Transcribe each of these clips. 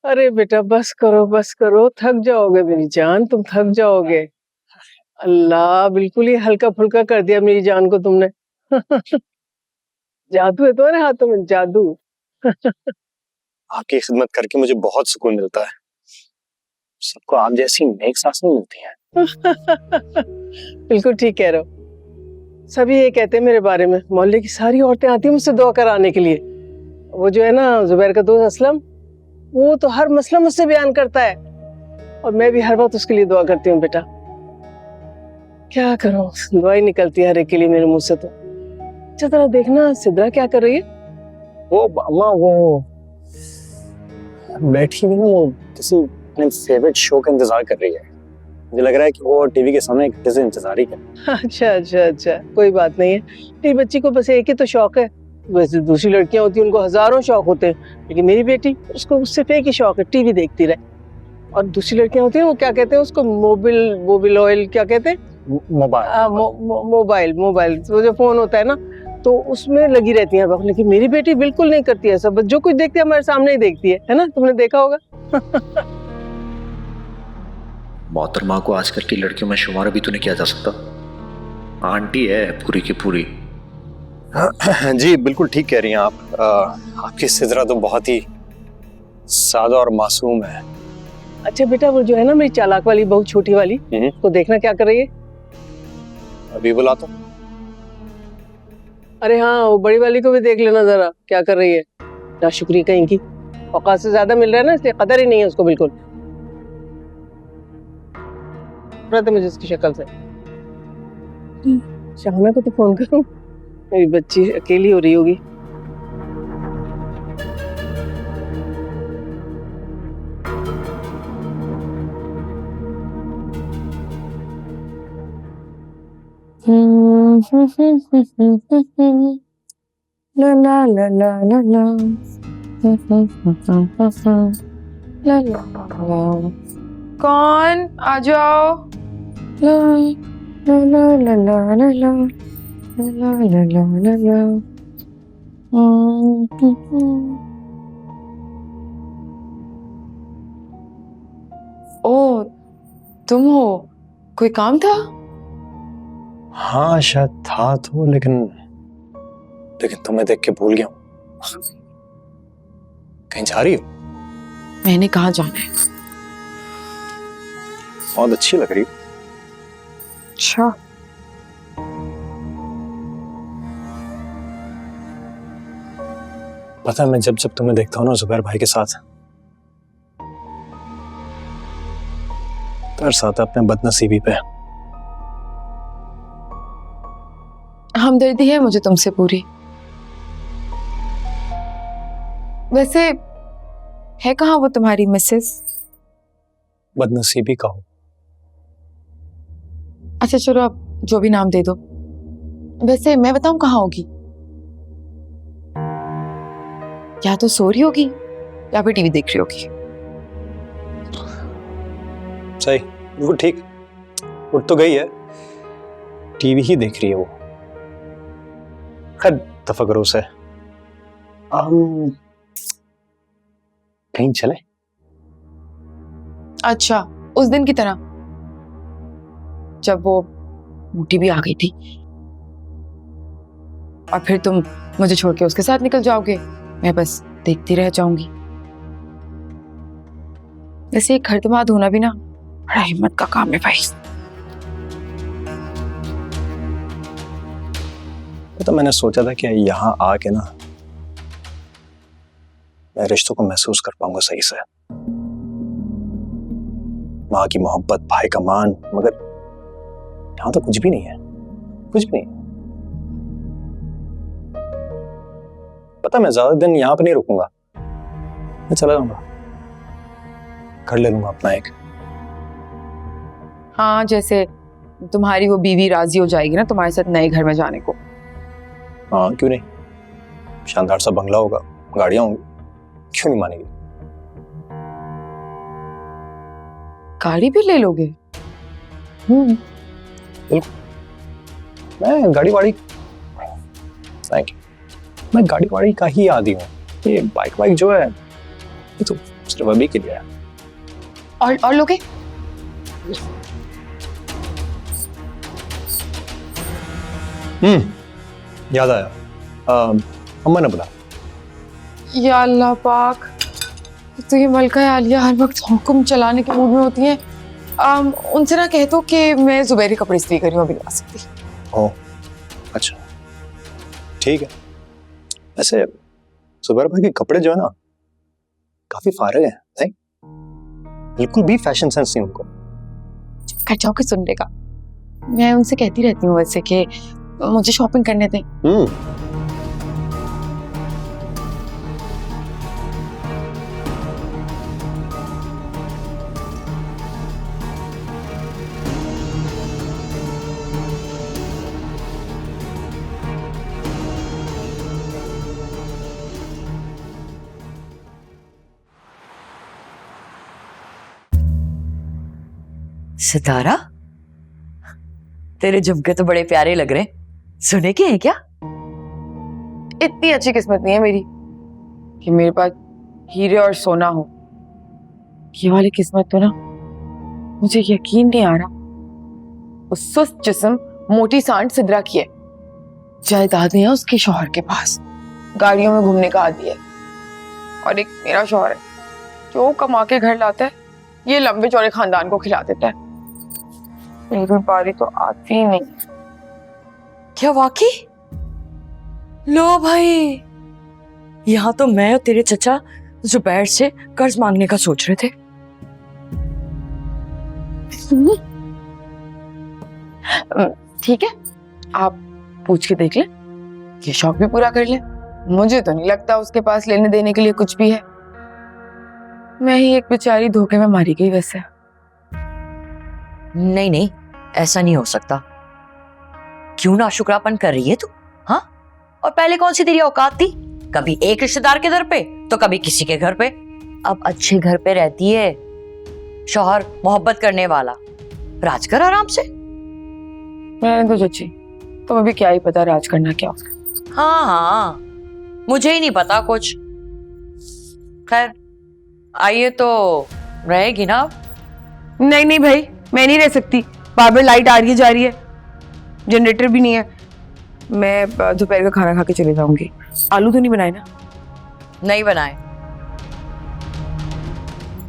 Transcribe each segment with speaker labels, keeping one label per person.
Speaker 1: अरे बेटा बस करो, थक जाओगे मेरी जान, तुम थक जाओगे। अल्लाह, बिल्कुल ही हल्का फुल्का कर दिया मेरी जान को तुमने। जादू है तुम्हारे हाथों में, जादू।
Speaker 2: आपकी खिदमत करके मुझे बहुत सुकून मिलता है। सबको आप जैसी नेक सास नहीं मिलती है।
Speaker 1: बिल्कुल ठीक कह रहे हो। सभी ये कहते हैं मेरे बारे में, मोहल्ले की सारी औरतें आती हैं मुझसे दुआ कराने के लिए। वो जो है ना जुबैर का दोस्त असलम, वो तो हर मसला मुझसे बयान करता है और मैं भी हर वक्त उसके लिए दुआ करती हूँ बेटा। क्या करूं, दुआ ही निकलती है हर एक के लिए मेरे मुंह से तो। अच्छा जरा देखना सिद्रा क्या कर रही है।
Speaker 2: वो अम्मा वो बैठी हुई ना, वो किसी अपने फेवरेट शो का इंतजार कर रही है। मुझे लग रहा है कि वो टीवी के सामने एक घंटे से इंतजार ही कर।
Speaker 1: अच्छा, कोई बात नहीं है। मेरी बच्ची को बस एक ही तो शौक है। वैसे दूसरी लड़कियां होती हैं उनको हजारों शौक होते हैं, लेकिन मेरी बेटी उसको सिर्फ एक ही शौक है, टीवी देखती रहे। और दूसरी लड़कियां होती हैं वो क्या कहते हैं उसको, मोबिल ऑयल क्या कहते हैं, मोबाइल वो जो फोन होता है ना, तो उसमें लगी रहती है। लेकिन मेरी बेटी बिल्कुल नहीं करती है सब, जो कुछ देखती है हमारे सामने ही देखती है ना, तुमने देखा होगा।
Speaker 3: मोहतरमा को आजकल की लड़कियों में शुमार भी तो नहीं किया जा सकता। आंटी है पूरी की पूरी।
Speaker 2: जी बिल्कुल ठीक कह रही हैं आप। आपकी सिद्रा तो बहुत ही सादा और मासूम है।
Speaker 1: अच्छा बेटा, वो जो है ना मेरी चालाक वाली बहुत छोटी वाली, तो देखना क्या कर रही है।
Speaker 2: अभी बुलाता हूं।
Speaker 1: अरे हाँ, वो बड़ी वाली को भी देख लेना जरा क्या कर रही है। नाशुक्री कहीं की, औकात से ज्यादा मिल रहा है ना, इसलिए कदर ही नहीं है उसको बिल्कुल। रहते मुझे इसकी शक्ल से। शाहना को तो फोन करूं, मेरी बच्ची अकेली हो रही होगी। ला ला ला ला ला ला ला ला ला।
Speaker 4: कौन? आ जाओ।
Speaker 1: ला ला ला ला ला ला ला ला ला ला ला ला।
Speaker 4: ओ, तुम हो? कोई काम था?
Speaker 2: हाँ शायद था तो, लेकिन तुम्हें देख के भूल गया हूँ। कहीं जा रही हो?
Speaker 4: मैंने कहाँ जाना है।
Speaker 2: बहुत अच्छी लग रही हो।
Speaker 4: अच्छा,
Speaker 2: पता है मैं जब तुम्हें देखता हूँ ना जुबैर भाई के साथ, तरस आता अपने बदनसीबी पे।
Speaker 4: हमदर्दी है मुझे तुमसे पूरी। वैसे है कहाँ वो तुम्हारी मिसेस?
Speaker 2: बदनसीबी का हो।
Speaker 4: अच्छा चलो, अब जो भी नाम दे दो। वैसे मैं बताऊं कहाँ होगी? या तो सो रही होगी या फिर टीवी देख रही होगी।
Speaker 2: सही, बिल्कुल ठीक। उठ तो गई है, टीवी ही देख रही है वो। खैर दफा करो उसे। कहीं चले?
Speaker 4: अच्छा, उस दिन की तरह जब वो मोटी भी आ गई थी और फिर तुम मुझे छोड़ के उसके साथ निकल जाओगे, मैं बस देखती रह जाऊंगी। वैसे एक खर्दमाद होना भी ना बड़ा हिम्मत का काम है भाई।
Speaker 2: तो मैंने सोचा था कि यहाँ आके ना मैं रिश्तों को महसूस कर पाऊंगा सही से। माँ की मोहब्बत, भाई का मान, मगर यहाँ तो कुछ भी नहीं है, कुछ भी नहीं। पता मैं ज्यादा दिन यहाँ पे नहीं रुकूंगा, मैं चला जाऊंगा, घर ले लूंगा अपना एक।
Speaker 4: हाँ, जैसे तुम्हारी वो बीवी राजी हो जाएगी ना तुम्हारे साथ नए घर में जाने को।
Speaker 2: हाँ क्यों नहीं, शानदार सा बंगला होगा, गाड़ियां होंगी, क्यों नहीं मानेगी।
Speaker 4: गाड़ी भी ले लोगे?
Speaker 2: बिल्कुल, मैं गाड़ी वाड़ी, थैंक यू, मैं गाड़ी वाड़ी का ही आदी हूँ। ये बाइक जो है ये तो सिर्फ अभी के लिए।
Speaker 4: और लोगे?
Speaker 2: याद आया, अम्मा ने बुला।
Speaker 4: या अल्लाह पाक, तो ये मलका आलिया हर वक्त हुक्म चलाने के मूड में होती हैं। उनसे ना कह दो कि मैं जुबैर के कपड़े इस्त्री कर रही हूँ, अभी नहीं आ सकती।
Speaker 2: ओह अच्छा ठीक है। वैसे जुबैर भाई के कपड़े जो है ना काफी फारग हैं, नहीं बिल्कुल भी फैशन सेंस नहीं उनको।
Speaker 4: कट जाओ कि सुनने का। मैं उनसे कहती रहती हूँ वैसे कि मुझे शॉपिंग करने दें।
Speaker 5: सितारा, तेरे झुमके तो बड़े प्यारे लग रहे हैं। सुने के हैं क्या?
Speaker 4: इतनी अच्छी किस्मत नहीं है मेरी कि मेरे पास हीरे और सोना हो। ये वाली किस्मत तो ना मुझे यकीन नहीं आ रहा। वो सुस्त जिस्म मोटी सांड सिद्रा की है। जायदादें हैं उसके शौहर के पास, गाड़ियों में घूमने का आदी है। और एक मेरा शौहर है जो कमा के घर लाता है, ये लंबे चौड़े खानदान को खिला देता है। मेरी बारी तो आती ही नहीं।
Speaker 5: क्या वाकई? लो भाई, यहाँ तो मैं और तेरे चचा जुबैर से कर्ज मांगने का सोच रहे थे।
Speaker 4: ठीक है, आप पूछ के देख लें, ये शौक भी पूरा कर लें। मुझे तो नहीं लगता उसके पास लेने देने के लिए कुछ भी है। मैं ही एक बेचारी धोखे में मारी गई वैसे।
Speaker 5: नहीं नहीं, ऐसा नहीं हो सकता। क्यों ना शुक्रापन कर रही है तू? हाँ, और पहले कौन सी तेरी औकात थी? कभी एक रिश्तेदार के घर पे तो कभी किसी के घर पे। अब अच्छे घर पे रहती है, शौहर मोहब्बत करने वाला, राज कर आराम से।
Speaker 4: मैंने तो चची, तुम्हें भी क्या ही पता राज करना क्या होता।
Speaker 5: हाँ हाँ, मुझे ही नहीं पता कुछ। खैर, आइए तो रहेगी ना?
Speaker 4: नहीं नहीं भाई, मैं नहीं रह सकती। बार बार लाइट आ रही है जा रही है, जनरेटर भी नहीं है। मैं दोपहर का खाना खा के चले जाऊंगी। आलू तो नहीं बनाए ना?
Speaker 5: नहीं बनाए।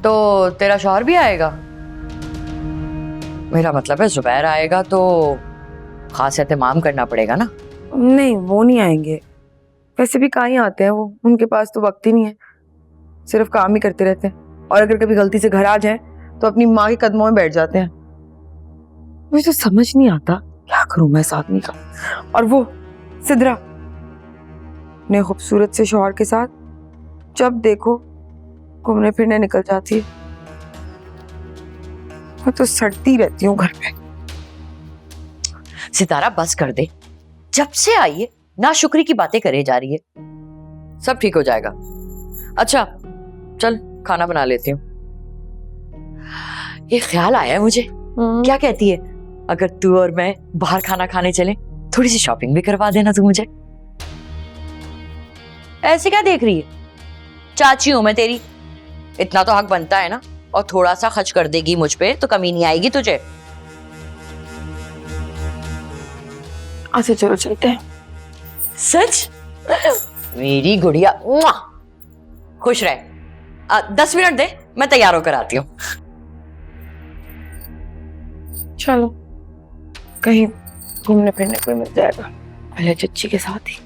Speaker 5: तो तेरा शौहर भी आएगा? मेरा मतलब है जुबैर आएगा तो खास एहतमाम करना पड़ेगा ना।
Speaker 4: नहीं, वो नहीं आएंगे। वैसे भी कहाँ ही आते हैं वो, उनके पास तो वक्त ही नहीं है, सिर्फ काम ही करते रहते हैं। और अगर कभी गलती से घर आ जाए तो अपनी माँ के कदमों में बैठ जाते हैं। मुझे तो समझ नहीं आता क्या करूं मैं इस आदमी का। और वो सिद्रा अपने खूबसूरत से शौहर के साथ जब देखो घूमने फिरने निकल जाती है। मैं तो सड़ती रहती हूँ घर पे।
Speaker 5: सितारा बस कर दे, जब से आई है ना शुक्री की बातें करे जा रही है। सब ठीक हो जाएगा। अच्छा चल खाना बना लेती हूँ। ये ख्याल आया है मुझे, क्या कहती है अगर तू और मैं बाहर खाना खाने चले, थोड़ी सी शॉपिंग भी करवा देना तू मुझे। ऐसे क्या देख रही है? चाची हूं मैं तेरी, इतना तो हक बनता है ना। और थोड़ा सा खर्च कर देगी मुझ पे तो कमी नहीं आएगी तुझे।
Speaker 4: अच्छा चलो चलते हैं।
Speaker 5: सच? मेरी गुड़िया, मुआ! खुश रहे। 10 मिनट दे, मैं तैयार होकर आती हूँ।
Speaker 4: चलो कहीं घूमने फिरने को मिल जाएगा पहले चच्ची के साथ ही।